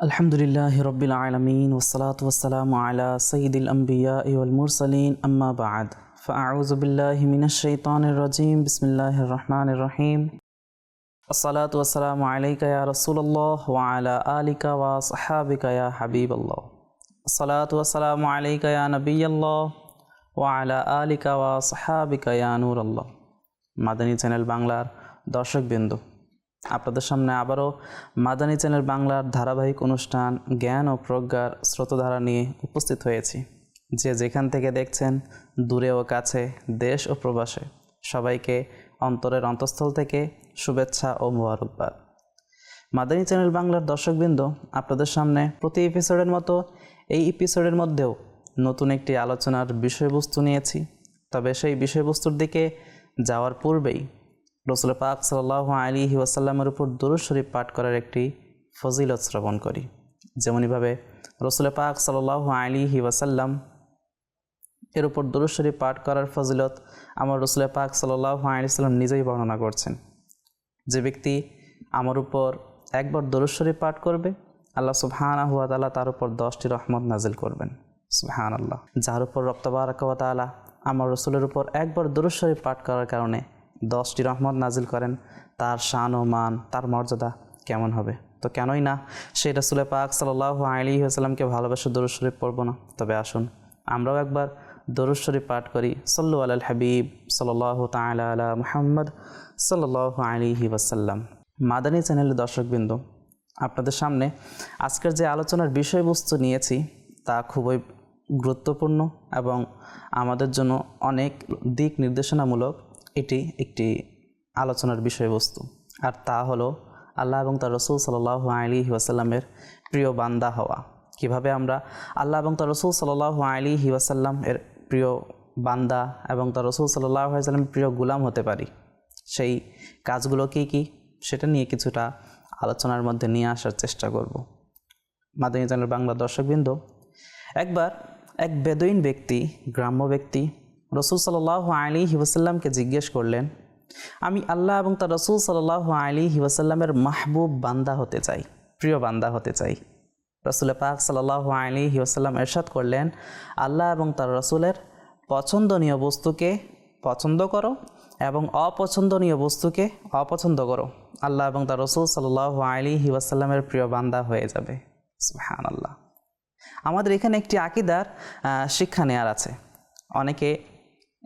আলহামদুলিল্লাহি রব্বিল আলামিন ওয়াসসালাতু ওয়াসসালামু আলা সাইয়্যিদিল আমবিয়াই ওয়াল মুরসালিন আম্মা বা'দ ফাআউযু বিল্লাহি মিনাশ শাইতানির রাজীম বিসমিল্লাহির রহমানির রহিম আসসালাতু ওয়াসসালামু আলাইকা ইয়া রাসূলুল্লাহ ওয়া আলা আলিকা ওয়া আসহাবিকা ইয়া হাবিবাল্লাহ আসসালাতু ওয়াসসালামু আলাইকা ইয়া নবিয়াল্লাহ ওয়া আলা আলিকা ওয়া আসহাবিকা ইয়া নূরাল্লাহ। মাদানী চ্যানেল বাংলার দর্শকবৃন্দ, আপনাদের সামনে আবারও মাদানী চ্যানেল বাংলার ধারাবাহিক অনুষ্ঠান জ্ঞান ও প্রজ্ঞার স্রোতধারা নিয়ে উপস্থিত হয়েছি। যে যেখান থেকে দেখছেন, দূরে ও কাছে, দেশ ও প্রবাসে, সবাইকে অন্তরের অন্তঃস্থল থেকে শুভেচ্ছা ও মোবারকবাদ। মাদানী চ্যানেল বাংলার দর্শকবৃন্দ, আপনাদের সামনে প্রতি এপিসোডের মতো এই এপিসোডের মধ্যেও নতুন একটি আলোচনার বিষয়বস্তু নিয়েছি। তবে সেই বিষয়বস্তুর দিকে যাওয়ার পূর্বেই রাসূল পাক সাল্লাল্লাহু আলাইহি ওয়াসাল্লামের উপর দুরূদ শরীফ পাঠ করার একটি ফজিলত শ্রবণ করি। যেমনইভাবে রাসূল পাক সাল্লাল্লাহু আলাইহি ওয়াসাল্লাম এর উপর দুরূদ শরীফ পাঠ করার ফজিলত আমার রাসূল পাক সাল্লাল্লাহু আলাইহি ওয়াসাল্লাম নিজেই বর্ণনা করছেন। যে ব্যক্তি আমার উপর একবার দুরূদ শরীফ পাঠ করবে, আল্লাহ সুবহানাহু ওয়া তাআলা তার উপর 10টি রহমত নাজিল করবেন। সুবহানাল্লাহ। যার উপর রব তাবারাকা ওয়া তাআলা আমার রাসূলের উপর একবার দুরূদ শরীফ পাঠ করার কারণে 10টি রহমত নাজিল করেন, তার শান ও মান, তার মর্যাদা কেমন হবে? তো কেনই না সেই রাসূল পাক সাল্লাল্লাহু আলাইহি ওয়াসাল্লামকে ভালোবেসে দরুদ শরীফ পড়ব না? তবে আসুন আমরাও একবার দরুদ শরীফ পাঠ করি। সাল্লু আলাল হাবিব সাল্লাল্লাহু তাআলা আলা মুহাম্মদ সাল্লাল্লাহু আলাইহি ওয়াসাল্লাম। মাদানী চ্যানেলের দর্শকবৃন্দ, আপনাদের সামনে আজকের যে আলোচনার বিষয়বস্তু নিয়েছি তা খুবই গুরুত্বপূর্ণ এবং আমাদের জন্য অনেক দিক নির্দেশনামূলক। এটি একটি আলোচনার বিষয়বস্তু, আর তা হলো আল্লাহ এবং তার রাসূল সাল্লাল্লাহু আলাইহি ওয়াসাল্লামের প্রিয় বান্দা হওয়া। কিভাবে আমরা আল্লাহ এবং তার রাসূল সাল্লাল্লাহু আলাইহি ওয়াসাল্লাম এর প্রিয় বান্দা এবং তার রাসূল সাল্লাল্লাহু আলাইহি ওয়াসাল্লামের প্রিয় গোলাম হতে পারি, সেই কাজগুলো কি কি সেটা নিয়ে কিছুটা আলোচনার মধ্যে নিয়ে আসার চেষ্টা করব। মাদানী চ্যানেল বাংলা দর্শকবৃন্দ, একবার এক বেদুইন ব্যক্তি, গ্রাম্য ব্যক্তি রাসূল সাল্লাল্লাহু আলাইহি ওয়াসাল্লামকে জিজ্ঞেস করলেন, আমি আল্লাহ এবং তার রাসূল সাল্লাল্লাহু আলাইহি ওয়াসাল্লামের মাহবুব বান্দা হতে চাই, প্রিয় বান্দা হতে চাই। রাসূল পাক সাল্লাল্লাহু আলাইহি ওয়াসাল্লাম ইরশাদ করলেন, আল্লাহ এবং তার রাসূলের পছন্দনীয় বস্তুকে পছন্দ করো এবং অপছন্দনীয় বস্তুকে অপছন্দ করো। আল্লাহ এবং তার রাসূল সাল্লাল্লাহু আলাইহি ওয়াসাল্লামের প্রিয় বান্দা হয়ে যাবে। সুবহানাল্লাহ। আমাদের এখানে একটি আকীদার শিক্ষা নেয়ার আছে। অনেকে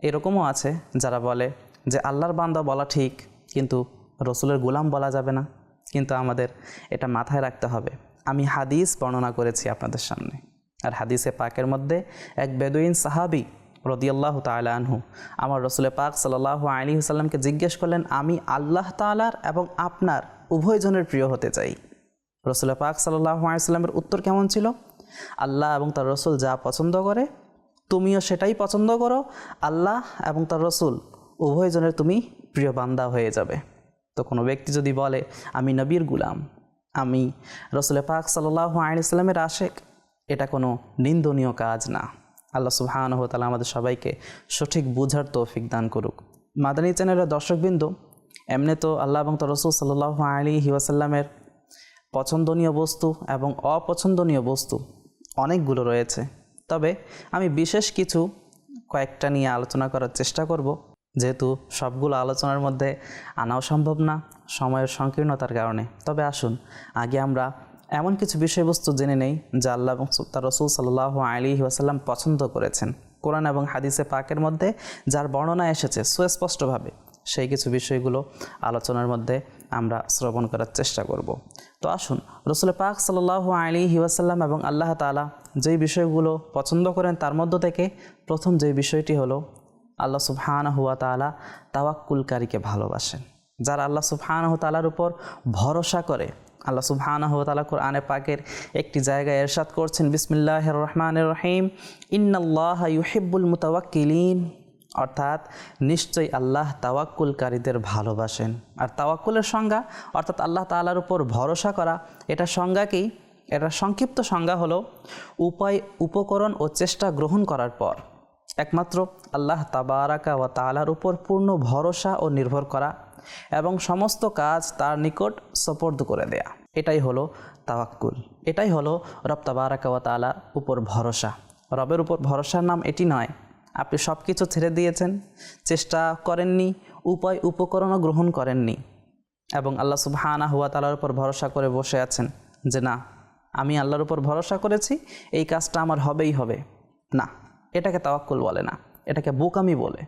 এরকমও আছে যারা বলে যে আল্লাহর বান্দা বলা ঠিক, কিন্তু রসুলের গোলাম বলা যাবে না। কিন্তু আমাদের এটা মাথায় রাখতে হবে। আমি হাদিস বর্ণনা করেছি আপনাদের সামনে, আর হাদিসে পাকের মধ্যে এক বেদুইন সাহাবী রাদিয়াল্লাহু তাআলা আনহু আমার রাসূল পাক সাল্লাল্লাহু আলাইহি ওয়াসাল্লামকে জিজ্ঞেস করলেন, আমি আল্লাহ তাআলার এবং আপনার উভয়জনের প্রিয় হতে চাই। রাসূল পাক সাল্লাল্লাহু আলাইহি ওয়াসাল্লামের উত্তর কেমন ছিল? আল্লাহ এবং তার রাসূল যা পছন্দ করে তুমিও সেটাই পছন্দ করো, আল্লাহ এবং তার রাসূল উভয়জনের তুমি প্রিয় বান্দা হয়ে যাবে। তো কোনো ব্যক্তি যদি বলে আমি নবীর গোলাম, আমি রাসূল পাক সাল্লাল্লাহু আলাইহি ওয়াসাল্লামের আশিক, এটা কোনো নিন্দনীয় কাজ না। আল্লাহ সুবহানাহু ওয়া তাআলা আমাদের সবাইকে সঠিক বুঝার তৌফিক দান করুক। মাদানী চ্যানেলের দর্শকবৃন্দ, এমনি তো আল্লাহ এবং তার রাসূল সাল্লাল্লাহু আলাইহি ওয়াসাল্লামের পছন্দনীয় বস্তু এবং অপছন্দনীয় বস্তু অনেকগুলো রয়েছে। তবে আমি বিশেষ কিছু কয়েকটা নিয়ে আলোচনা করার চেষ্টা করব, যেহেতু সবগুলো আলোচনার মধ্যে আনাও সম্ভব না সময়ের সংকীর্ণতার কারণে। তবে আসুন আগে আমরা এমন কিছু বিষয়বস্তু জেনে নেই যা আল্লাহ এবং তার রাসূল সাল্লাল্লাহু আলাইহি ওয়াসাল্লাম পছন্দ করেছেন। কোরআন এবং হাদিসে পাকের মধ্যে যার বর্ণনা এসেছে সুস্পষ্টভাবে, সেই কিছু বিষয়গুলো আলোচনার মধ্যে আমরা শ্রবণ করার চেষ্টা করব। তো আসুন, রাসূল পাক সাল্লাল্লাহু আলাইহি ওয়াসাল্লাম এবং আল্লাহ তাআলা যেই বিষয়গুলো পছন্দ করেন তার মধ্য থেকে প্রথম যে বিষয়টি হলো, আল্লাহ সুবহানাহু ওয়া তাআলা তাওয়াক্কুলকারীকে ভালোবাসেন। যারা আল্লাহ সুবহানাহু ওয়া তাআলার উপর ভরসা করে, আল্লাহ সুবহানাহু ওয়া তাআলা কোরআনে পাকের একটি জায়গায় ইরশাদ করছেন, বিসমিল্লাহির রহমানির রহিম, ইন্নাল্লাহা ইউহিব্বুল মুতাওয়াক্কিলিন, অর্থাৎ নিশ্চয়ই আল্লাহ তাওয়াক্কুলকারীদের ভালোবাসেন। আর তাওয়াক্কুলের সংজ্ঞা অর্থাৎ আল্লাহ তাআলার উপর ভরসা করা, এটা সংজ্ঞা কি? এটা সংক্ষিপ্ত সংজ্ঞা হলো উপায়, উপকরণ ও চেষ্টা গ্রহণ করার পর একমাত্র আল্লাহ তাবারাকা ওয়া তাআলার উপর পূর্ণ ভরসা ও নির্ভর করা এবং সমস্ত কাজ তার নিকট সুপর্দ করে দেয়া। এটাই হলো তাওয়াক্কুল। এটাই হলো রব তাবারাকা ওয়া তাআলার উপর ভরসা। রবের উপর ভরসার নাম এটি নয় আপনি সব কিছু ছেড়ে দিয়েছেন, চেষ্টা করেননি, উপায় উপকরণও গ্রহণ করেননি এবং আল্লাহ সুবহানাহু ওয়া তাআলার উপর ভরসা করে বসে আছেন যে না আমি আল্লাহর উপর ভরসা করেছি, এই কাজটা আমার হবেই হবে। না, এটাকে তাওয়াক্কুল বলে না, এটাকে বোকামি বলে।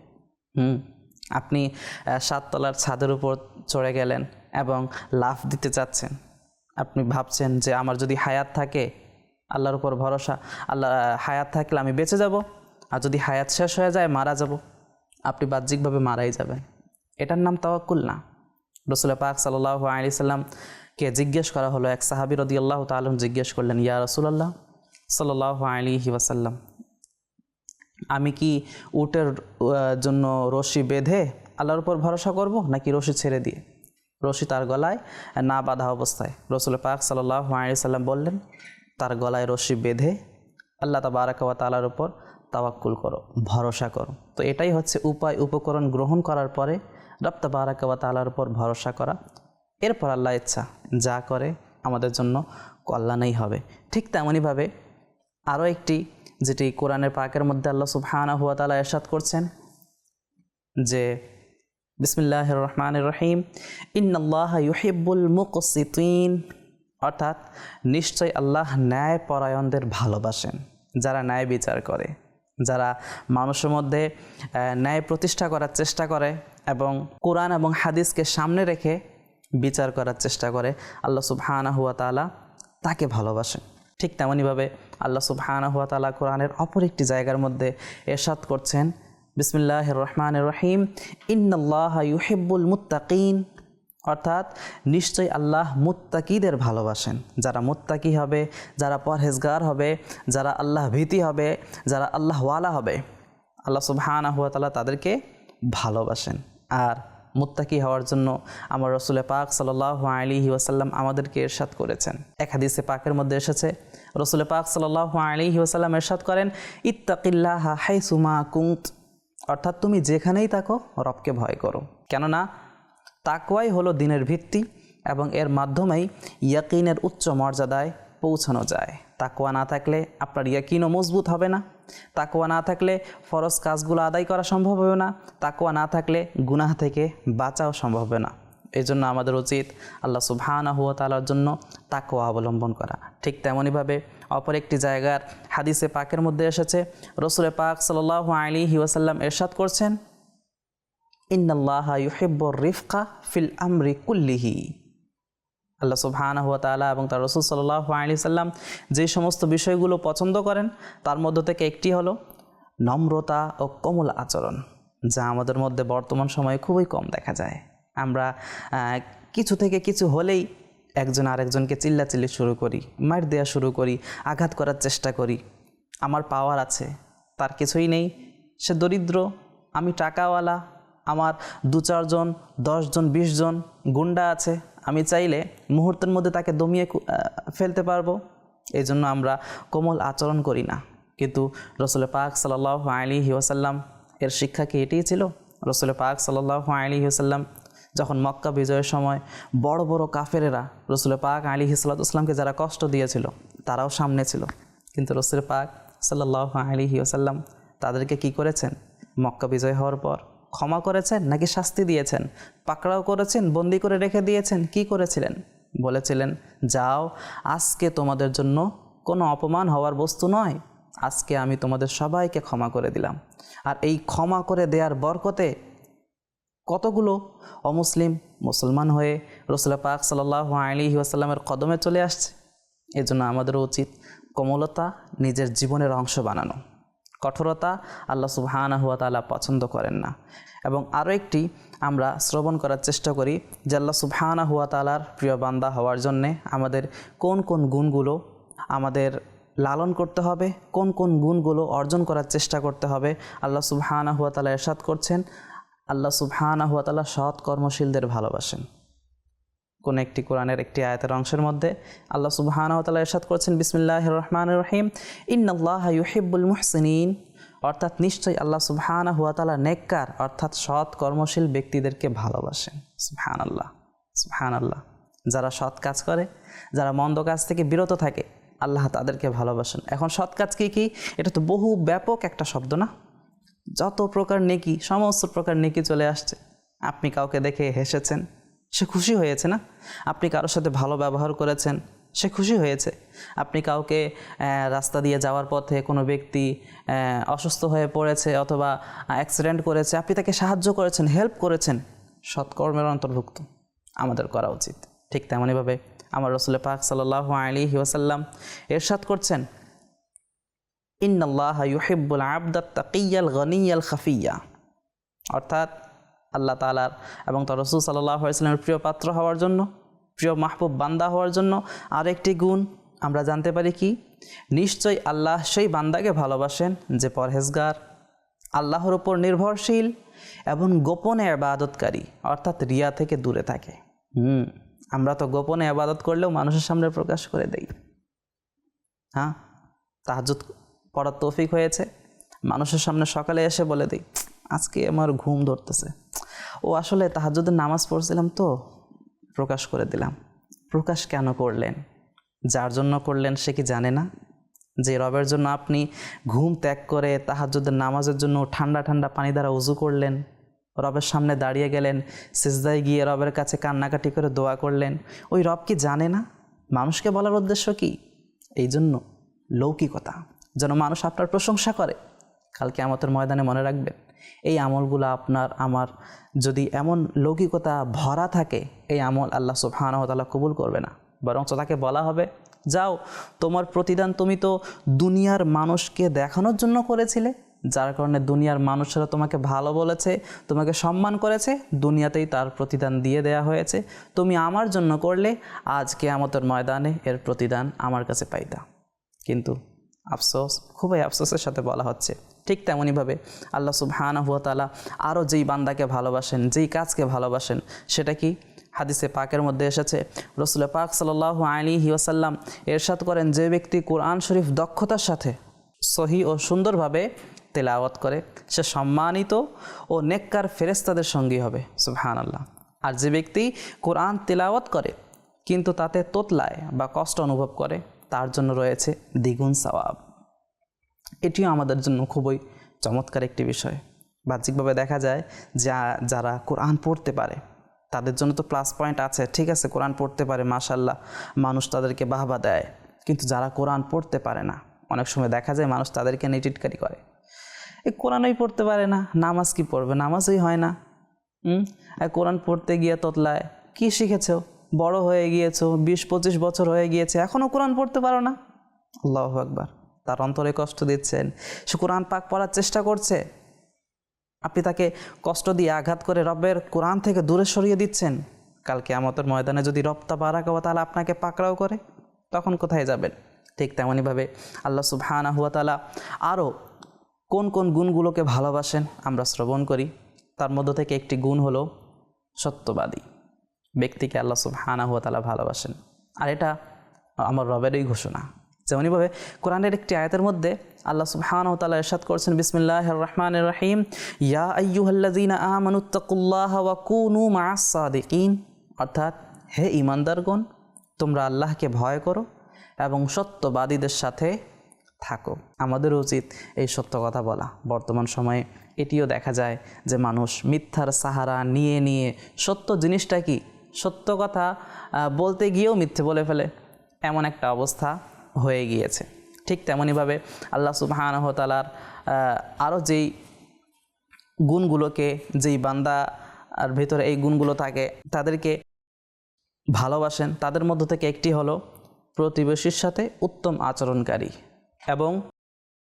আপনি 7 তলার ছাদের উপর চড়ে গেলেন এবং লাফ দিতে চাচ্ছেন। আপনি ভাবছেন যে আমার যদি হায়াত থাকে, আল্লাহর উপর ভরসা, আল্লাহ হায়াত থাকলে আমি বেঁচে যাব, আর যদি হায়াত শেষ হয়ে যায় মারা যাব। আপনি বাহ্যিকভাবে মারাই যাবেন। এটার নাম তাওয়াক্কুল না। রাসূল পাক সাল্লাল্লাহু আলাইহি সাল্লামকে জিজ্ঞেস করা হলো, এক সাহাবী রাদিয়াল্লাহু তাআলা জিজ্ঞেস করলেন, ইয়া রাসূলুল্লাহ সাল্লাল্লাহু আলাইহি ওয়াসাল্লাম, আমি কি উটের জন্য রশি বেঁধে আল্লাহর উপর ভরসা করব নাকি রশি ছেড়ে দিয়ে? রশি তার গলায় না বাঁধা অবস্থায় রাসূল পাক সাল্লাল্লাহু আলাইহি সাল্লাম বললেন, তার গলায় রশি বেঁধে আল্লাহ তাবারাকা ওয়া তাআলার উপর তাওয়াক্কুল করো, ভরসা করো। তো এটাই হচ্ছে উপায় উপকরণ গ্রহণ করার পরে রব তাবারাকা ওয়া তাআলার উপর ভরসা করা। এরপর আল্লাহ ইচ্ছা যা করে আমাদের জন্য কল্যাণই হবে। ঠিক তেমনইভাবে আরও একটি, যেটি কোরআনের পাকের মধ্যে আল্লাহ সুবহানাহু ওয়া তাআলা ইরশাদ করছেন যে বিসমিল্লাহির রহমানির রহিম, ইন্নাল্লাহা ইউহিব্বুল মুকসিতিন, অর্থাৎ নিশ্চয় আল্লাহ ন্যায় পরায়ণদের ভালোবাসেন, যারা ন্যায় বিচার করে, যারা মানুষের মধ্যে ন্যায় প্রতিষ্ঠা করার চেষ্টা করে এবং কোরআন এবং হাদিসকে সামনে রেখে বিচার করার চেষ্টা করে, আল্লাহ সুবহানাহু ওয়া তাআলা তাকে ভালোবাসেন। ঠিক তেমনইভাবে আল্লাহ সুবহানাহু ওয়া তাআলা কোরআনের অপর একটি জায়গার মধ্যে ইরশাদ করছেন বিসমিল্লাহির রহমানির রহিম, ইন্নাল্লাহা ইউহিব্বুল মুত্তাকিন, অর্থাৎ নিশ্চয়ই আল্লাহ মুত্তাকিদের ভালোবাসেন। যারা মুত্তাকি হবে, যারা পরহেজগার হবে, যারা আল্লাহ ভীতি হবে, যারা আল্লাহওয়ালা হবে, আল্লাহ সুবহানাহু ওয়া তাআলা তাদেরকে ভালোবাসেন। আর মুত্তাকি হওয়ার জন্য আমার রাসূল পাক সাল্লাল্লাহু আলাইহি ওয়াসাল্লাম আমাদেরকে ইরশাদ করেছেন। এক হাদিসে পাকের মধ্যে এসেছে রাসূল পাক সাল্লাল্লাহু আলাইহি ওয়াসাল্লাম ইরশাদ করেন, ইত্তাকিল্লাহা হাইসুমা কুনত, অর্থাৎ তুমি যেখানেই থাকো রবকে ভয় করো। কেননা তাকওয়াই হলো দ্বীনের ভিত্তি এবং এর মাধ্যমেই ইয়াকিনের উচ্চ মর্যাদায় পৌঁছানো যায়। তাকওয়া না থাকলে আপনার ইয়াকিনও মজবুত হবে না, তাকওয়া না থাকলে ফরজ কাজগুলো আদায় করা সম্ভব হবে না, তাকওয়া না থাকলে গুনাহ থেকে বাঁচাও সম্ভব হবে না। এই জন্য আমাদের উচিত আল্লাহ সুবহানাহু ওয়া তাআলার জন্য তাকওয়া অবলম্বন করা। ঠিক তেমনইভাবে অপর একটি জায়গার হাদিসে পাকের মধ্যে এসেছে রাসূল পাক সাল্লাল্লাহু আলাইহি ওয়াসাল্লাম ইরশাদ করছেন, ইন্নাল্লাহা ইউহিব্বুর রিফকা ফিল আমরি কুল্লিহি, আল্লাহ সুবহানাহু ওয়া তাআলা এবং তার রাসূল সাল্লাল্লাহু আলাইহি সাল্লাম যে সমস্ত বিষয়গুলো পছন্দ করেন তার মধ্য থেকে একটি হলো নম্রতা ও কোমল আচরণ, যা আমাদের মধ্যে বর্তমান সময়ে খুবই কম দেখা যায়। আমরা কিছু থেকে কিছু হলেই একজন আরেকজনকে চিল্লাচিল্লি শুরু করি, মার দেওয়া শুরু করি, আঘাত করার চেষ্টা করি। আমার পাওয়ার আছে, তার কিছুই নেই, সে দরিদ্র, আমি টাকাওয়ালা, আমার 2-4 জন 10 জন 20 জন গুন্ডা আছে, আমি চাইলে মুহূর্তের মধ্যে তাকে দমিয়ে ফেলতে পারবো। এই জন্য আমরা কোমল আচরণ করি না। কিন্তু রাসূল পাক সাল্লাল্লাহু আলাইহি ওয়াসাল্লাম এর শিক্ষা কি এটিই ছিল? রাসূল পাক সাল্লাল্লাহু আলাইহি ওয়াসাল্লাম যখন মক্কা বিজয়ের সময় বড় বড় কাফেরেরা রাসূল পাক আলাইহিস সালাতু ওয়াসসালামকে যারা কষ্ট দিয়েছিল তারাও সামনে ছিল, কিন্তু রাসূল পাক সাল্লাল্লাহু আলাইহি ওয়াসাল্লাম তাদেরকে কি করেছেন? মক্কা বিজয় হওয়ার পর ক্ষমা করেছেন নাকি শাস্তি দিয়েছেন? পাকড়াও করেছেন, বন্দি করে রেখে দিয়েছেন? কি করেছিলেন? বলেছিলেন, যাও, আজকে তোমাদের জন্য কোনো অপমান হওয়ার বস্তু নয়, আজকে আমি তোমাদের সবাইকে ক্ষমা করে দিলাম। আর এই ক্ষমা করে দেওয়ার বরকতে কতগুলো অমুসলিম মুসলমান হয়ে রাসূল পাক সাল্লাল্লাহু আলাইহি ওয়াসাল্লামের কদমে চলে আসছে। এজন্য আমাদের উচিত কোমলতা নিজের জীবনের অংশ বানানো। কঠোরতা আল্লাহ সুবহানাহু ওয়া তাআলা পছন্দ করেন না। এবং আরও একটি আমরা শ্রবণ করার চেষ্টা করি যে আল্লাহ সুবহানাহু ওয়া তাআলার প্রিয় বান্দা হওয়ার জন্যে আমাদের কোন কোন গুণগুলো আমাদের লালন করতে হবে, কোন কোন গুণগুলো অর্জন করার চেষ্টা করতে হবে। আল্লাহ সুবহানাহু ওয়া তাআলা ইরশাদ করছেন, আল্লাহ সুবহানাহু ওয়া তাআলা সৎ কর্মশীলদের ভালোবাসেন। কোন একটি কোরআনের একটি আয়াতের অংশের মধ্যে আল্লাহ সুবহানাহু ওয়া তাআলা ইরশাদ করেছেন, বিসমিল্লাহির রহমানির রহিম, ইন্নাল্লাহা ইউহিব্বুল মুহসিনিন, অর্থাৎ নিশ্চয়ই আল্লাহ সুবহানাহু ওয়া তাআলা নেককার অর্থাৎ সৎ কর্মশীল ব্যক্তিদেরকে ভালোবাসেন। সুবহানাল্লাহ, সুবহানাল্লাহ। যারা সৎ কাজ করে, যারা মন্দ কাজ থেকে বিরত থাকে, আল্লাহ তাদেরকে ভালোবাসেন। এখন সৎ কাজ কি? এটা তো বহু ব্যাপক একটা শব্দ না? যত প্রকার নেকি, সমস্ত প্রকার নেকি চলে আসছে। আপনি কাউকে দেখে হেসেছেন, সে খুশি হয়েছে না? আপনি কারোর সাথে ভালো ব্যবহার করেছেন, সে খুশি হয়েছে। আপনি কাউকে রাস্তা দিয়ে যাওয়ার পথে কোনো ব্যক্তি অসুস্থ হয়ে পড়েছে অথবা অ্যাক্সিডেন্ট করেছে, আপনি তাকে সাহায্য করেছেন, হেল্প করেছেন, সৎকর্মের অন্তর্ভুক্ত, আমাদের করা উচিত। ঠিক তেমনইভাবে আমার রাসূল পাক সাল্লাল্লাহু আলাইহি ওয়াসাল্লাম ইরশাদ করছেন, ইন্নাল্লাহা ইউহিব্বুল আবদাত তাকিয়াল গনিয়াল খাফিয়া, অর্থাৎ আল্লাহ তাআলার এবং তার রাসূল সাল্লাল্লাহু আলাইহি ওয়াসাল্লামের প্রিয় পাত্র হওয়ার জন্য, প্রিয় মাহবুব বান্দা হওয়ার জন্য আরেকটি গুণ আমরা জানতে পারি কি? নিশ্চয়ই আল্লাহ সেই বান্দাকে ভালোবাসেন যে পরহেজগার, আল্লাহর উপর নির্ভরশীল এবং গোপনে ইবাদতকারী, অর্থাৎ রিয়া থেকে দূরে থাকে। আমরা তো গোপনে ইবাদত করলেও মানুষের সামনে প্রকাশ করে দেই। হ্যাঁ, তাহাজ্জুদ পড়ার তৌফিক হয়েছে, মানুষের সামনে সকালে এসে বলে দিই, আজকে আমার ঘুম ধরতেছে, ও আসলে তাহাজ্জুদের নামাজ পড়ছিলাম তো প্রকাশ করে দিলাম। প্রকাশ কেন করলেন? যার জন্য করলেন সে কি জানে না যে রবের জন্য আপনি ঘুম ত্যাগ করে তাহাজ্জুদের নামাজের জন্য ঠান্ডা ঠান্ডা পানি দ্বারা উজু করলেন, রবের সামনে দাঁড়িয়ে গেলেন, সিজদায় গিয়ে রবের কাছে কান্নাকাটি করে দোয়া করলেন? ওই রব কি জানে না? মানুষকে বলার উদ্দেশ্য কি? এই জন্য লৌকিকতা, যেন মানুষ আপনার প্রশংসা করে। কাল কিয়ামতের ময়দানে মনে রাখবেন, এই আমলগুলো আপনার আমার যদি এমন লৌকিকতা ভরা থাকে, এই আমল আল্লাহ সুবহানাহু ওয়া তাআলা কবুল করবে না। বরং তাকে বলা হবে, যাও, তোমার প্রতিদান তুমি তো দুনিয়ার মানুষকে দেখানোর জন্য করেছিলে, যার কারণে দুনিয়ার মানুষেরা তোমাকে ভালো বলেছে, তোমাকে সম্মান করেছে, দুনিয়াতেই তার প্রতিদান দিয়ে দেয়া হয়েছে। তুমি আমার জন্য করলে, আজ কিয়ামতের ময়দানে এর প্রতিদান আমার কাছে পাইতা। কিন্তু আফসোস, খুবই আফসোসের সাথে বলা হচ্ছে, ঠিক তেমনইভাবে আল্লাহ সুবহানাহু ওয়া তাআলা আরও যেই বান্দাকে ভালোবাসেন, যেই কাজকে ভালোবাসেন, সেটা কি? হাদিসে পাকের মধ্যে এসেছে, রাসূল পাক সাল্লাল্লাহু আলাইহি ওয়াসাল্লাম ইরশাদ করেন, যে ব্যক্তি কোরআন শরীফ দক্ষতার সাথে সহি ও সুন্দরভাবে তেলাওয়াত করে, সে সম্মানিত ও নেককার ফেরেশতাদের সঙ্গী হবে। সুবহানাল্লাহ। আর যে ব্যক্তি কোরআন তেলাওয়াত করে কিন্তু তাতে তোতলায় বা কষ্ট অনুভব করে, তার জন্য রয়েছে দ্বিগুণ সওয়াব। এটিও আমাদের জন্য খুবই চমৎকার একটি বিষয়। বাহ্যিকভাবে দেখা যায় যারা কোরআন পড়তে পারে তাদের জন্য তো প্লাস পয়েন্ট আছে, ঠিক আছে, কোরআন পড়তে পারে, মাশাআল্লাহ, মানুষ তাদেরকে বাহবা দেয়। কিন্তু যারা কোরআন পড়তে পারে না, অনেক সময় দেখা যায় মানুষ তাদেরকে নিয়ে টিটকারি করে, এই কোরআনই পড়তে পারে না, নামাজ কি পড়বে, নামাজই হয় না, কোরআন পড়তে গিয়ে তোতলায়, কি শিখেছো, বড় হয়ে গিয়েছো, 20-25 বছর হয়ে গিয়েছে, এখনও কোরআন পড়তে পারো না। আল্লাহু আকবার। তার অন্তরে কষ্ট দিচ্ছেন, সে কোরআন পাক পড়ার চেষ্টা করছে, আপনি তাকে কষ্ট দিয়ে আঘাত করে রবের কোরআন থেকে দূরে সরিয়ে দিচ্ছেন। কাল কিয়ামতের ময়দানে যদি রব তাবারাক ওয়া তাআলা আপনাকে পাকড়াও করে, তখন কোথায় যাবেন? ঠিক তেমনইভাবে আল্লাহ সুবহানাহু ওয়া তাআলা আরও কোন কোন গুণগুলোকে ভালোবাসেন আমরা শ্রবণ করি। তার মধ্য থেকে একটি গুণ হলো সত্যবাদী ব্যক্তিকে আল্লাহ সুবহানাহু ওয়া তাআলা ভালোবাসেন। আর এটা আমার রবেরই ঘোষণা। যেমনইভাবে কোরআনের একটি আয়াতের মধ্যে আল্লাহ সুবহানাহু ওয়া তাআলা ইরশাদ করেছেন, বিসমিল্লাহির রহমানির রহিম, ইয়া আইয়ুহাল্লাযীনা আমানুত্তাকুল্লাহা ওয়া কুনু মা'আস সাদিকিন, অর্থাৎ হে ঈমানদারগণ, তোমরা আল্লাহকে ভয় করো এবং সত্যবাদীদের সাথে থাকো। আমাদের উচিত এই সত্য কথা বলা। বর্তমান সময়ে এটিও দেখা যায় যে মানুষ মিথ্যার সাহারা নিয়ে নিয়ে সত্য জিনিসটা কি, সত্য কথা বলতে গিয়েও মিথ্যে বলে ফেলে, এমন একটা অবস্থা হয়ে গিয়েছে। ঠিক তেমনইভাবে আল্লাহ সুবহানাহু ওয়া তাআলার আরও যেই গুণগুলোকে, যেই বান্দার ভিতরে এই গুণগুলো থাকে তাদেরকে ভালোবাসেন, তাদের মধ্য থেকে একটি হলো প্রতিবেশীর সাথে উত্তম আচরণকারী এবং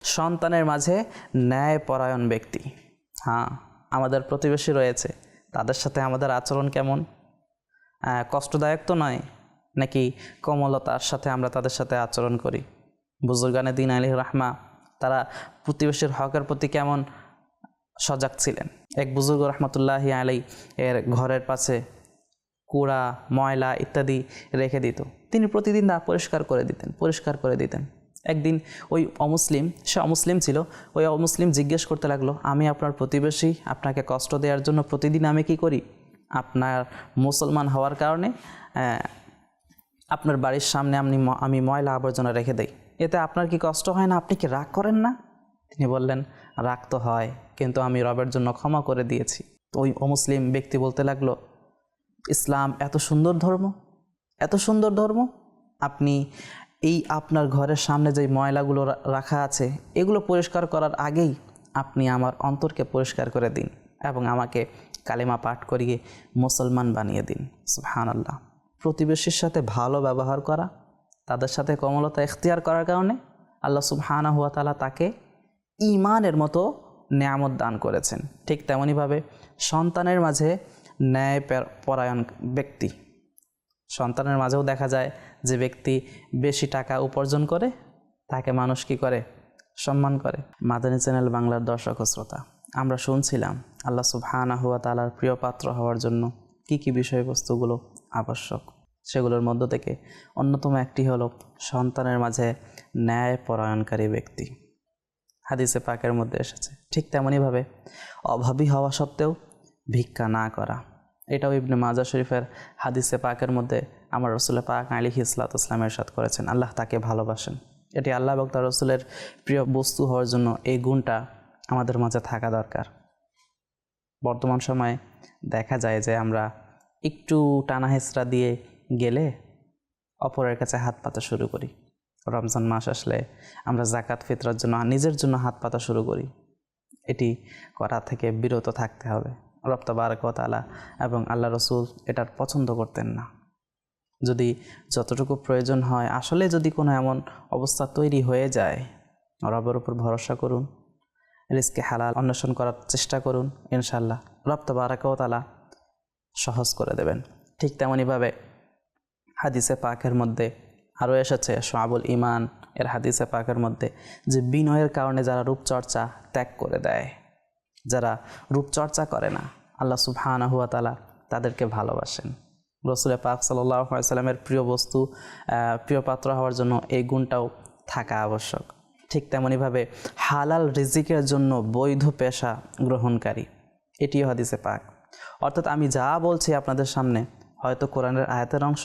সন্তানের মাঝে ন্যায়পরায়ণ ব্যক্তি। হ্যাঁ, আমাদের প্রতিবেশী রয়েছে, তাদের সাথে আমাদের আচরণ কেমন? কষ্টদায়ক তো নয়, নাকি কোমলতার সাথে আমরা তাদের সাথে আচরণ করি? বুজুর্গানে দিন আলাইহির রাহমা তারা প্রতিবেশীর হকের প্রতি কেমন সজাগ ছিলেন। এক বুজুর্গ রহমতুল্লাহি আলাই এর ঘরের পাশে কুড়া, ময়লা ইত্যাদি রেখে দিত, তিনি প্রতিদিন তা পরিষ্কার করে দিতেন। একদিন ওই সে অমুসলিম ছিল, ওই অমুসলিম জিজ্ঞেস করতে লাগলো, আমি আপনার প্রতিবেশী, আপনাকে কষ্ট দেওয়ার জন্য প্রতিদিন আমি কি করি? আপনার মুসলমান হওয়ার কারণে আপনার বাড়ির সামনে আমি ময়লা আবর্জনা রেখে দেই, এতে আপনার কি কষ্ট হয় না? আপনি কি রাগ করেন না? তিনি বললেন, রাগ তো হয়, কিন্তু আমি রবের জন্য ক্ষমা করে দিয়েছি। তো ওই অমুসলিম ব্যক্তি বলতে লাগলো, ইসলাম এত সুন্দর ধর্ম, এত সুন্দর ধর্ম, আপনি এই আপনার ঘরের সামনে যে ময়লাগুলো রাখা আছে এগুলো পরিষ্কার করার আগেই আপনি আমার অন্তরকে পরিষ্কার করে দিন এবং আমাকে কালেমা পাঠ করিয়ে মুসলমান বানিয়ে দিন। সুবহানাল্লাহ। প্রতিবেশীর সাথে ভালো ব্যবহার করা, তাদের সাথে কোমলতা এখতিয়ার করার কারণে আল্লাহ সুবহানাহু ওয়া তাআলা তাকে ঈমানের মতো নেয়ামত দান করেছেন। ঠিক তেমনইভাবে সন্তানের মাঝে ন্যায়পরায়ণ ব্যক্তি, সন্তানের মাঝেও দেখা যায় যে ব্যক্তি বেশি টাকা উপার্জন করে তাকে মানুষ কি করে? সম্মান করে। মাদানী চ্যানেল বাংলার দর্শক ও শ্রোতা, আমরা শুনছিলাম আল্লাহ সুবহানাহু ওয়া তাআলার প্রিয় পাত্র হওয়ার জন্য কি কি বিষয়বস্তুগুলো আবশ্যক। সেগুলোর মধ্য থেকে অন্যতম একটি হলো সন্তানের মাঝে ন্যায়পরায়ণকারী ব্যক্তি। হাদিসে পাকের মধ্যে এসেছে। ঠিক তেমনইভাবে অভাবী হওয়া সত্ত্বেও ভিক্ষা না করা, এটাও ইবনে মাজাহ শরীফের হাদিসে পাকের মধ্যে আমার রাসূল পাক আলাইহিস সালাতু ওয়াস সালাম ইরশাদ করেছেন, আল্লাহ তাকে ভালোবাসেন। এটি আল্লাহ এবং তার রাসূলের প্রিয় বস্তু হওয়ার জন্য এই গুণটা আমাদের মাঝে থাকা দরকার। বর্তমান সময়ে দেখা যায় যে আমরা একটু টানা হেঁচড়া দিয়ে গেলে অপরের কাছে হাত পাতা শুরু করি। রমজান মাস আসলে আমরা যাকাত ফিতরার জন্য নিজের জন্য হাত পাতা শুরু করি। এটি করা থেকে বিরত থাকতে হবে। রব তাবারক ওয়া তাআলা এবং আল্লাহ রসুল এটার পছন্দ করতেন না। যদি যতটুকু প্রয়োজন হয়, আসলে যদি কোনো এমন অবস্থা তৈরি হয়ে যায়, রবের উপর ভরসা করুন, রিজকে হালাল অন্বেষণ করার চেষ্টা করুন, ইনশাআল্লাহ রব তাবারক ওয়া তাআলা সহজ করে দেবেন। ঠিক তেমনইভাবে হাদিসে পাকের মধ্যে আরও এসেছে, শুআবুল ঈমান এর হাদিসে পাকের মধ্যে, যে বিনয়ের কারণে যারা রূপচর্চা ত্যাগ করে দেয়, যারা রূপচর্চা করে না, আল্লাহ সুবহানাহু ওয়া তাআলা তাদেরকে ভালোবাসেন। রাসূল পাক সাল্লাল্লাহু আলাইহি ওয়াসাল্লামের প্রিয় বস্তু, প্রিয় পাত্র হওয়ার জন্য এই গুণটাও থাকা আবশ্যক। ঠিক তেমনইভাবে হালাল রিজিকের জন্য বৈধ পেশা গ্রহণকারী, এটিও হাদিসে পাক। অর্থাৎ আমি যা বলছি আপনাদের সামনে হয়তো কোরআনের আয়াতের অংশ,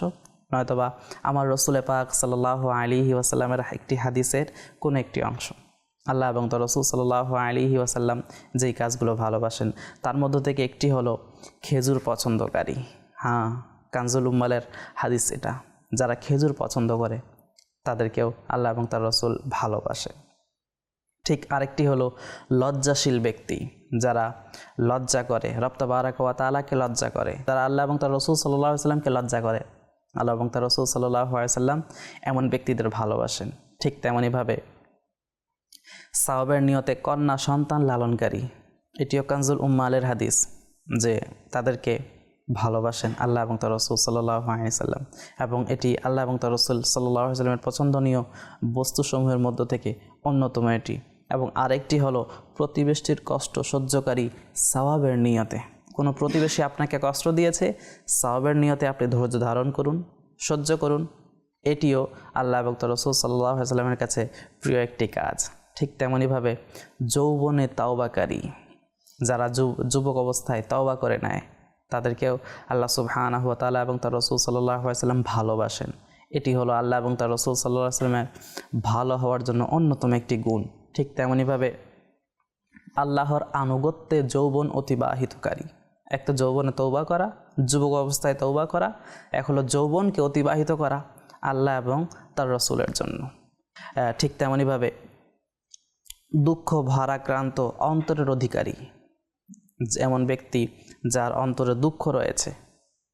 নয়তোবা আমার রাসূল পাক সাল্লাল্লাহু আলাইহি ওয়াসাল্লামের একটি হাদিসের কোনো একটি অংশ। আল্লাহ এবং তার রাসূল সাল্লাল্লাহু আলাইহি ওয়াসাল্লাম যেই কাজগুলো ভালোবাসেন তার মধ্য থেকে একটি হলো খেজুর পছন্দকারী। হ্যাঁ, কানজুল উম্মালের হাদিস এটা। যারা খেজুর পছন্দ করে তাদেরকেও আল্লাহ এবং তার রাসূল ভালোবাসে। ঠিক আরেকটি হলো লজ্জাশীল ব্যক্তি, যারা লজ্জা করে, রব তাবারক ওয়া তাআলাকে লজ্জা করে, তারা আল্লাহ এবং তার রাসূল সাল্লাল্লাহু আলাইহি ওয়াসাল্লামকে লজ্জা করে। আল্লাহ এবং তার রাসূল সাল্লাল্লাহু আলাইহি ওয়াসাল্লাম এমন ব্যক্তিদের ভালোবাসেন। ঠিক তেমনইভাবে সাওয়াবের নিয়তে কন্যা সন্তান লালনকারী, এটিও কানজুল উম্মালের হাদিস, যে তাদেরকে ভালোবাসেন আল্লাহ এবং তার রাসূল সাল্লাল্লাহু আলাইহি ওয়াসাল্লাম, এবং এটি আল্লাহ এবং তার রাসূল সাল্লাল্লাহু আলাইহি ওয়াসাল্লামের পছন্দনীয় বস্তুসমূহের মধ্য থেকে অন্যতম এটি। এবং আরেকটি হলো প্রতিবেশীর কষ্ট সহ্যকারী সাওয়াবের নিয়তে। কোনো প্রতিবেশী আপনাকে কষ্ট দিয়েছে, সাওয়াবের নিয়তে আপনি ধৈর্য ধারণ করুন, সহ্য করুন। এটিও আল্লাহ এবং তার রাসূল সাল্লাল্লাহু আলাইহি ওয়াসাল্লামের কাছে প্রিয় একটি কাজ। ঠিক তেমনইভাবে যৌবনে তাওবাকারী, যারা যুবক অবস্থায় তওবা করে নেয়, তাদেরকেও আল্লাহ সুবহানাহু ওয়া তাআলা এবং তার রাসূল সাল্লাল্লাহু আলাইহি ওয়াসাল্লাম ভালোবাসেন। এটি হলো আল্লাহ এবং তার রাসূল সাল্লাল্লাহু আলাইহি ওয়াসাল্লামের ভালো হওয়ার জন্য অন্যতম একটি গুণ। ঠিক তেমনইভাবে আল্লাহর আনুগত্যে যৌবন অতিবাহিতকারী, একটা যৌবনে তওবা করা, যুবক অবস্থায় তওবা করা, এক হলো যৌবনকে অতিবাহিত করা আল্লাহ এবং তার রাসূলের জন্য। ঠিক তেমনইভাবে দুঃখ ভারাক্রান্ত অন্তরের অধিকারী, এমন ব্যক্তি যার অন্তরে দুঃখ রয়েছে,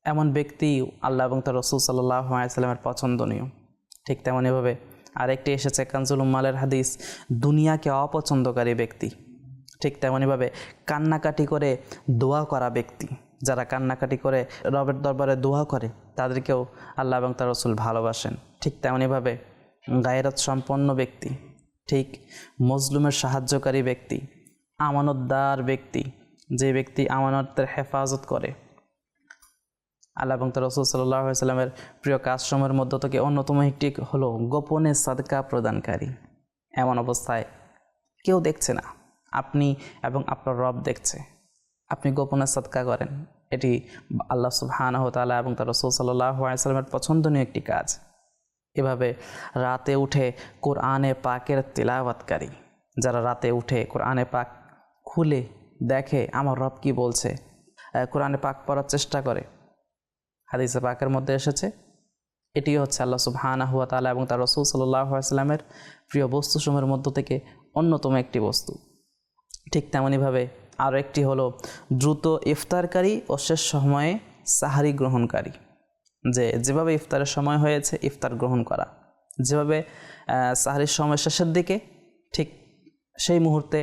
এমন ব্যক্তি আল্লাহ এবং তার রাসূল সাল্লাল্লাহু আলাইহি ওয়াসাল্লামের পছন্দনীয়। ঠিক তেমনইভাবে আরেকটি এসেছে কানজুল উম্মালের হাদিস, দুনিয়াকে অপছন্দকারী ব্যক্তি। ঠিক তেমনইভাবে কান্নাকাটি করে দোয়া করা ব্যক্তি, যারা কান্নাকাটি করে রবের দরবারে দোয়া করে, তাদেরকেও আল্লাহ এবং তার রাসূল ভালোবাসেন। ঠিক তেমনইভাবে গায়রত সম্পন্ন ব্যক্তি, ঠিক মজলুমের সাহায্যকারী ব্যক্তি, আমানতদার ব্যক্তি, যে ব্যক্তি আমানতের হেফাজত করে, আল্লাহ এবং তার রাসূল সাল্লাল্লাহু আলাইহি ওয়াসাল্লামের প্রিয় কাজসমূহের মধ্য থেকে অন্যতম একটি হলো গোপনে সাদকা প্রদানকারী। এমন অবস্থায় কেউ দেখছে না, আপনি এবং আপনার রব দেখছে, আপনি গোপনে সাদকা করেন, এটি আল্লাহ সুবহানাহু ওয়া তাআলা এবং তার রাসূল সাল্লাল্লাহু আলাইহি ওয়াসাল্লামের পছন্দনীয় একটি কাজ। এভাবে রাতে উঠে কোরআনে পাকের তিলাওয়াতকারী, যারা রাতে উঠে কোরআনে পাক খুলে দেখে আমার রব কি বলছে, কোরআনে পাক পড়ার চেষ্টা করে, হাদিসে পাকের মধ্যে এসেছে এটি হচ্ছে আল্লাহ সুবহানাহু ওয়া তাআলা এবং তার রাসূল সাল্লাল্লাহু আলাইহি ওয়াসাল্লামের প্রিয় বস্তুসমূহের মধ্য থেকে অন্যতম একটি বস্তু। ঠিক তেমনইভাবে আরও একটি হলো দ্রুত ইফতারকারী ও শেষ সময়ে সাহারি গ্রহণকারী, যেভাবে ইফতারের সময় হয়েছে ইফতার গ্রহণ করা, যেভাবে সাহারির সময় শেষের দিকে ঠিক সেই মুহূর্তে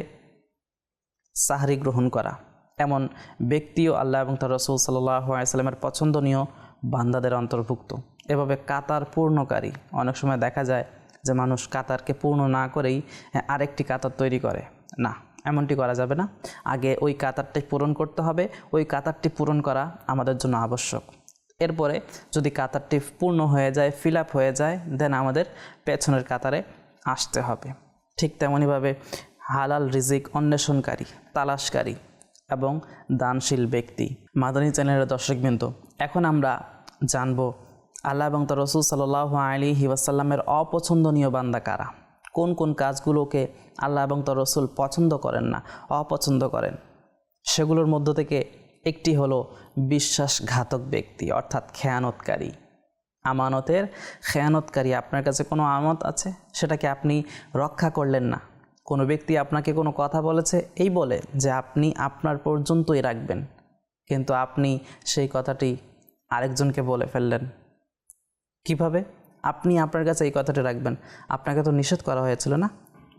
সাহারি গ্রহণ করা, এমন ব্যক্তিও আল্লাহ এবং তার রাসূল সাল্লাল্লাহু আলাইহি ওয়াসাল্লামের পছন্দনীয় বান্দাদের অন্তর্ভুক্ত। এভাবে কাতার পূর্ণকারী, অনেক সময় দেখা যায় যে মানুষ কাতারকে পূর্ণ না করেই আরেকটি কাতার তৈরি করে, না, এমনটি করা যাবে না। আগে ওই কাতারটি পূরণ করতে হবে, ওই কাতারটি পূরণ করা আমাদের জন্য আবশ্যক। এরপরে যদি কাতারটি পূর্ণ হয়ে যায়, ফিল আপ হয়ে যায়, দেন আমাদের পেছনের কাতারে আসতে হবে। ঠিক তেমনইভাবে হালাল রিজিক অন্বেষণকারী, তালাশকারী এবং দানশীল ব্যক্তি। মাদানী চ্যানেলের দর্শকবৃন্দ, এখন আমরা জানব আল্লাহ এবং তার রাসূল সাল্লাল্লাহু আলাইহি ওয়াসাল্লামের অপছন্দনীয় বান্দা কারা, কোন কোন কাজগুলোকে আল্লাহ এবং তার রাসূল পছন্দ করেন না, অপছন্দ করেন। সেগুলোর মধ্য থেকে একটি হলো বিশ্বাসঘাতক ব্যক্তি, অর্থাৎ খেয়ানতকারী, আমানতের খেয়ানতকারী। আপনার কাছে কোনো আমানত আছে, সেটাকে আপনি রক্ষা করলেন না। কোনো ব্যক্তি আপনাকে কোনো কথা বলেছে এই বলে যে আপনি আপনার পর্যন্তই রাখবেন, কিন্তু আপনি সেই কথাটি আরেকজনকে বলে ফেললেন। কিভাবে আপনি আপনার কাছে এই কথাটি রাখবেন? আপনাকে তো নিষেধ করা হয়েছিল না,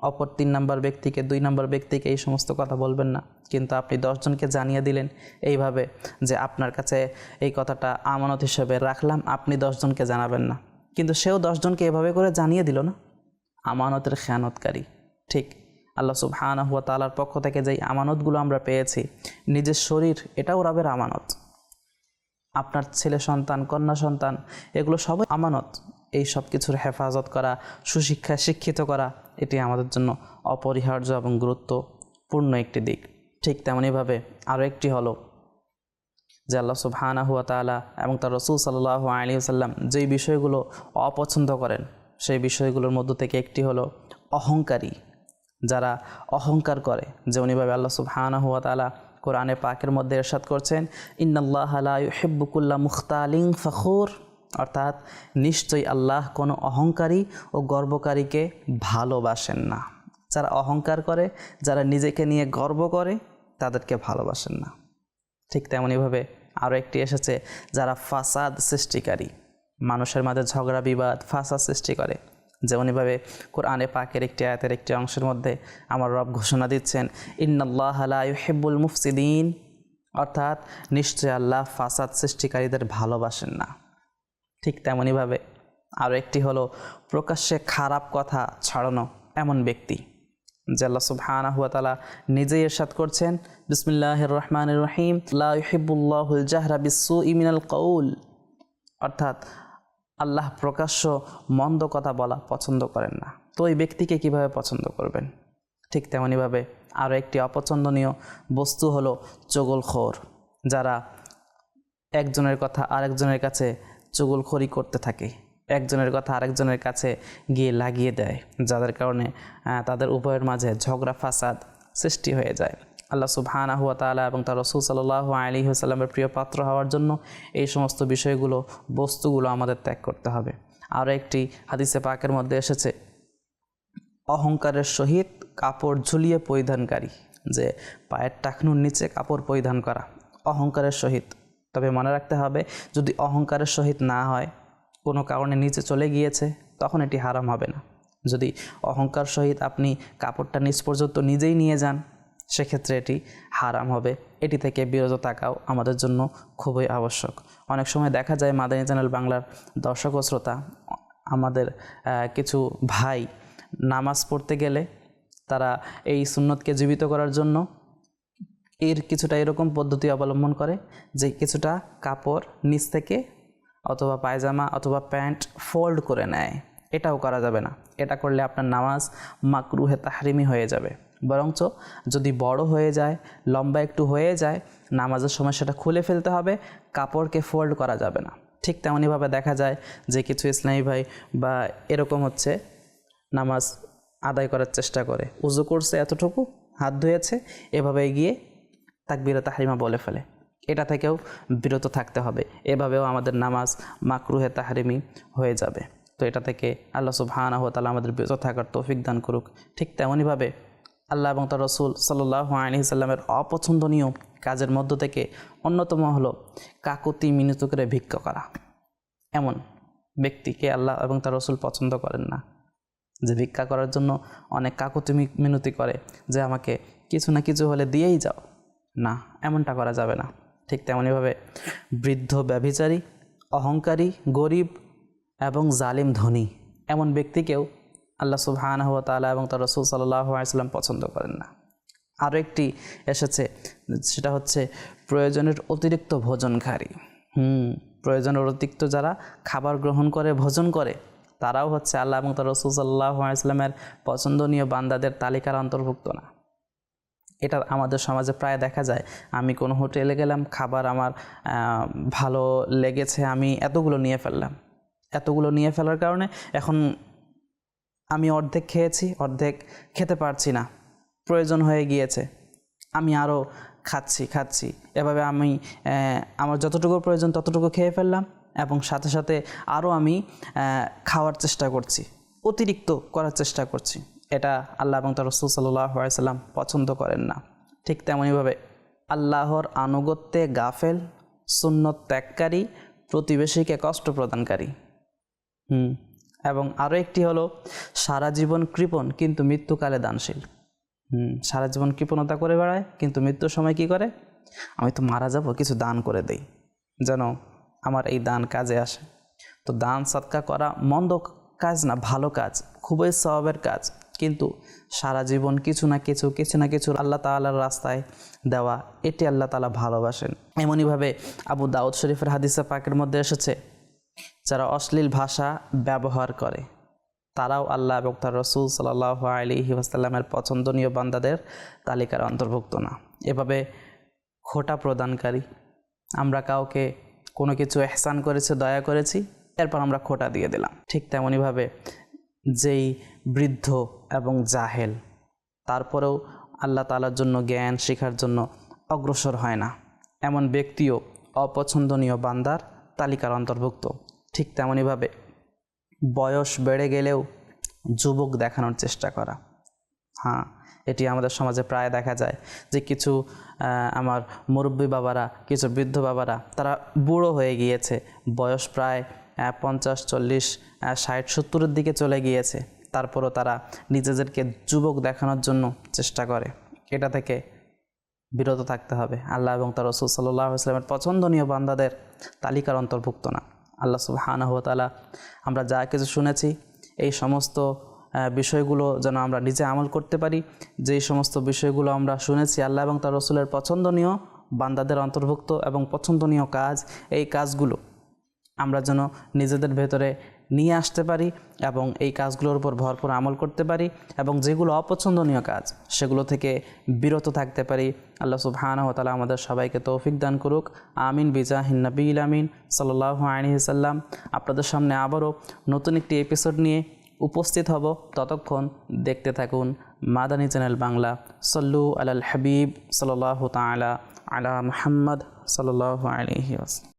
অপর 3 নম্বর ব্যক্তিকে, 2 নম্বর ব্যক্তিকে এই সমস্ত কথা বলবেন না, কিন্তু আপনি 10 জনকে জানিয়ে দিলেন এইভাবে যে আপনার কাছে এই কথাটা আমানত হিসেবে রাখলাম, আপনি 10 জনকে জানাবেন না, কিন্তু সেও 10 জনকে এভাবে করে জানিয়ে দিল না। আমানতের খেয়ানতকারী। ঠিক আল্লাহ সুবহানাহু ওয়া তাআলার পক্ষ থেকে যেই আমানতগুলো আমরা পেয়েছি, নিজের শরীর এটাও রবের আমানত, আপনার ছেলে সন্তান, কন্যা সন্তান, এগুলো সবই আমানত। এই সব কিছুর হেফাজত করা, সুশিক্ষায় শিক্ষিত করা, এটি আমাদের জন্য অপরিহার্য এবং গুরুত্বপূর্ণ একটি দিক। ঠিক তেমনইভাবে আরও একটি হলো যে আল্লাহ সুবহানাহু ওয়া তাআলা এবং তার রাসূল সাল্লাল্লাহু আলাইহি ওয়াসাল্লাম যেই বিষয়গুলো অপছন্দ করেন, সেই বিষয়গুলোর মধ্য থেকে একটি হলো অহংকারী, যারা অহংকার করে। যেমনিভাবে আল্লাহ সুবহানাহু ওয়া তাআলা কোরআনে পাকের মধ্যে ইরশাদ করছেন, ইন্নাল্লাহা লা ইউহিব্বু কুল্লা মুখতালিন ফখুর, অর্থাৎ নিশ্চয়ই আল্লাহ কোনো অহংকারী ও গর্বকারীকে ভালোবাসেন না। যারা অহংকার করে, যারা নিজেকে নিয়ে গর্ব করে, তাদেরকে ভালোবাসেন না। ঠিক তেমনইভাবে আরও একটি এসেছে, যারা ফাসাদ সৃষ্টিকারী, মানুষের মাঝে ঝগড়া বিবাদ, ফাসাদ সৃষ্টি করে। যেমনইভাবে কোরআনে পাকের একটি আয়াতের একটি অংশের মধ্যে আমার রব ঘোষণা দিচ্ছেন, ইন্নাল্লাহা লা ইউহিব্বুল মুফসিদিন, অর্থাৎ নিশ্চয় আল্লাহ ফাসাদ সৃষ্টিকারীদের ভালোবাসেন না। ঠিক তেমনইভাবে আরও একটি হলো প্রকাশ্যে খারাপ কথা ছড়ানো এমন ব্যক্তি, যে আল্লাহ সুবহানাহু ওয়া তাআলা নিজেই ইরশাদ করছেন, বিসমিল্লাহির রহমানির রহিম, লা ইউহিব্বুল্লাহুল জাহরা বিসসুই মিনাল কাউল, অর্থাৎ আল্লাহ প্রকাশ্য মন্দ কথা বলা পছন্দ করেন না। তো এই ব্যক্তিকে কিভাবে পছন্দ করবেন? ঠিক তেমনইভাবে আরও একটি অপছন্দনীয় বস্তু হলো চুগলখোর, যারা একজনের কথা আরেকজনের কাছে চুগলখড়ি করতে থাকে, একজনের কথা আরেকজনের কাছে গিয়ে লাগিয়ে দেয়, যাদের কারণে তাদের উভয়ের মাঝে ঝগড়া ফাসাদ সৃষ্টি হয়ে যায়। আল্লাহ সুবহানাহু ওয়া তাআলা এবং তার রাসূল সাল্লাল্লাহু আলাইহি ওয়াসাল্লামের প্রিয় পাত্র হওয়ার জন্য এই সমস্ত বিষয়গুলো, বস্তুগুলো আমাদের ত্যাগ করতে হবে। আরও একটি হাদিসে পাকের মধ্যে এসেছে, অহংকারের সহিত কাপড় ঝুলিয়ে পরিধানকারী, যে পায়ের টাকনুর নিচে কাপড় পরিধান করা অহংকারের সহিত। তবে মনে রাখতে হবে, যদি অহংকারের সহিত না হয়, কোনো কারণে নিচে চলে গিয়েছে, তখন এটি হারাম হবে না। যদি অহংকার সহিত আপনি কাপড়টা নিচ পর্যন্ত নিজেই নিয়ে যান, সেক্ষেত্রে এটি হারাম হবে। এটি থেকে বিরত থাকাও আমাদের জন্য খুবই আবশ্যক। অনেক সময় দেখা যায় মাদানী চ্যানেল বাংলার দর্শক ও শ্রোতা, আমাদের কিছু ভাই নামাজ পড়তে গেলে তারা এই সুন্নতকে জীবিত করার জন্য এর কিছুটা এরকম পদ্ধতি অবলম্বন করে যে কিছুটা কাপড় নিচ থেকে অথবা পায়জামা অথবা প্যান্ট ফোল্ড করে নেয়। এটাও করা যাবে না। এটা করলে আপনার নামাজ মাকরুহে তাহরিমি হয়ে যাবে। বরঞ্চ যদি বড় হয়ে যায়, লম্বা একটু হয়ে যায়, নামাজের সময় সেটা খুলে ফেলতে হবে, কাপড়কে ফোল্ড করা যাবে না। ঠিক তেমনইভাবে দেখা যায় যে কিছু ইসলামী ভাই বা এরকম হচ্ছে নামাজ আদায় করার চেষ্টা করে, উজু করছে এতটুকু, হাত ধুয়েছে, এভাবে গিয়ে তাকবীরে তাহরিমা বলে ফেলে। এটা থেকেও বিরত থাকতে হবে। এভাবেও আমাদের নামাজ মাকরুহে তাহরিমি হয়ে যাবে। তো এটা থেকে আল্লাহ সুবহানাহু ওয়া তাআলা আমাদের বিরত থাকার তৌফিক দান করুক। ঠিক তেমনইভাবে আল্লাহ এবং তার রাসূল সাল্লাল্লাহু আলাইহি সাল্লামের অপছন্দনীয় কাজের মধ্য থেকে অন্যতম হলো কাকুতি মিনতি করে ভিক্ষা করা। এমন ব্যক্তিকে আল্লাহ এবং তার রাসূল পছন্দ করেন না, যে ভিক্ষা করার জন্য অনেক কাকুতি মিনতি করে যে আমাকে কিছু না কিছু হলে দিয়েই যাও। না, এমনটা করা যাবে না। ঠিক তেমনইভাবে বৃদ্ধ ব্যভিচারী, অহংকারী, গরিব এবং জালিম ধনী এমন ব্যক্তিকেও আল্লাহ সুবহানাহু ওয়া তাআলা এবং তার রাসূল সাল্লাল্লাহু আলাইহি ওয়াসাল্লাম পছন্দ করেন না। আরও একটি এসেছে, সেটা হচ্ছে প্রয়োজনের অতিরিক্ত ভোজনকারী। প্রয়োজনের অতিরিক্ত যারা খাবার গ্রহণ করে, ভোজন করে, তারাও হচ্ছে আল্লাহ এবং তার রাসূল সাল্লাল্লাহু আলাইহি ওয়াসাল্লামের পছন্দনীয় বান্দাদের তালিকার অন্তর্ভুক্ত না। এটা আমাদের সমাজে প্রায় দেখা যায়। আমি কোনো হোটেলে গেলাম, খাবার আমার ভালো লেগেছে, আমি এতগুলো নিয়ে ফেললাম। এতগুলো নিয়ে ফেলার কারণে এখন আমি অর্ধেক খেয়েছি, অর্ধেক খেতে পারছি না, প্রয়োজন হয়ে গিয়েছে, আমি আরও খাচ্ছি। এভাবে আমি আমার যতটুকু প্রয়োজন ততটুকু খেয়ে ফেললাম এবং সাথে সাথে আরও আমি খাওয়ার চেষ্টা করছি, অতিরিক্ত করার চেষ্টা করছি। এটা আল্লাহ এবং তার রাসূল সাল্লাল্লাহু আলাইহি ওয়াসাল্লাম পছন্দ করেন না। ঠিক তেমনইভাবে আল্লাহর আনুগত্যে গাফেল, সুন্নত ত্যাগকারী, প্রতিবেশীকে কষ্ট প্রদানকারী। এবং আরও একটি হলো সারা জীবন কৃপণ কিন্তু মৃত্যুকালে দানশীল। সারা জীবন কৃপণতা করে বেড়ায়, কিন্তু মৃত্যুর সময় কি করে? আমি তো মারা যাব, কিছু দান করে দেই যেন আমার এই দান কাজে আসে। তো দান সদকা করা মন্দ কাজ না, ভালো কাজ, খুবই সওয়াবের কাজ, কিন্তু সারা জীবন কিছু না কিছু আল্লাহ তাআলার রাস্তায় দেওয়া, এটি আল্লাহ তাআলা ভালোবাসেন। এমনইভাবে আবু দাউদ শরীফের হাদিসে পাকের মধ্যে এসেছে, যারা অশ্লীল ভাষা ব্যবহার করে তারাও আল্লাহ এবং তার রাসূল সাল্লাল্লাহু আলাইহি ওয়াসাল্লামের পছন্দনীয় বান্দাদের তালিকার অন্তর্ভুক্ত না। এভাবে খোটা প্রদানকারী, আমরা কাউকে কোনো কিছু ইহসান করেছি, দয়া করেছি, এরপর আমরা খোটা দিয়ে দিলাম। ঠিক তেমনইভাবে যেই বৃদ্ধ এবং জাহেল, তারপরেও আল্লাহ তাআলার জন্য জ্ঞান শেখার জন্য অগ্রসর হয় না, এমন ব্যক্তিও অপছন্দনীয় বান্দার তালিকার অন্তর্ভুক্ত। ঠিক তেমনইভাবে বয়স বেড়ে গেলেও যুবক দেখানোর চেষ্টা করা। এটি আমাদের সমাজে প্রায় দেখা যায় যে কিছু আমার মুরব্বী বাবারা, কিছু বৃদ্ধ বাবারা, তারা বুড়ো হয়ে গিয়েছে, বয়স প্রায় 50, 40, 60, 70-এর দিকে চলে গিয়েছে, তারপরও তারা নিজেদেরকে যুবক দেখানোর জন্য চেষ্টা করে। এটা থেকে বিরত থাকতে হবে। আল্লাহ এবং তার রাসূল সাল্লাল্লাহু আলাইহি ওয়াসাল্লামের পছন্দনীয় বান্দাদের তালিকার অন্তর্ভুক্ত না। আল্লাহ সুবহানাহু ওয়া তাআলা আমরা যা কিছু শুনেছি, এই সমস্ত বিষয়গুলো যেন আমরা নিজে আমল করতে পারি। যেই সমস্ত বিষয়গুলো আমরা শুনেছি আল্লাহ এবং তার রাসূলের পছন্দনীয় বান্দাদের অন্তর্ভুক্ত এবং পছন্দনীয় কাজ, এই কাজগুলো আমরা যেন নিজেদের ভেতরে নিয়ে আসতে পারি এবং এই কাজগুলোর উপর ভরপুর আমল করতে পারি, এবং যেগুলো অপছন্দনীয় কাজ সেগুলো থেকে বিরত থাকতে পারি। আল্লাহ সুবহানাহু ওয়া তাআলা আমাদের সবাইকে তৌফিক দান করুক। আমিন বিজাহিন নবিয়্যিল আমিন সাল্লাল্লাহু আলাইহি ওয়াসাল্লাম। আপনাদের সামনে আবারও নতুন একটি এপিসোড নিয়ে উপস্থিত হব। ততক্ষণ দেখতে থাকুন মাদানী চ্যানেল বাংলা। সল্লু আলাল হাবিব সাল্লাল্লাহু তাআলা আলা মুহাম্মদ সাল্লাল্লাহু আলাইহি ওয়াসাল্লাম।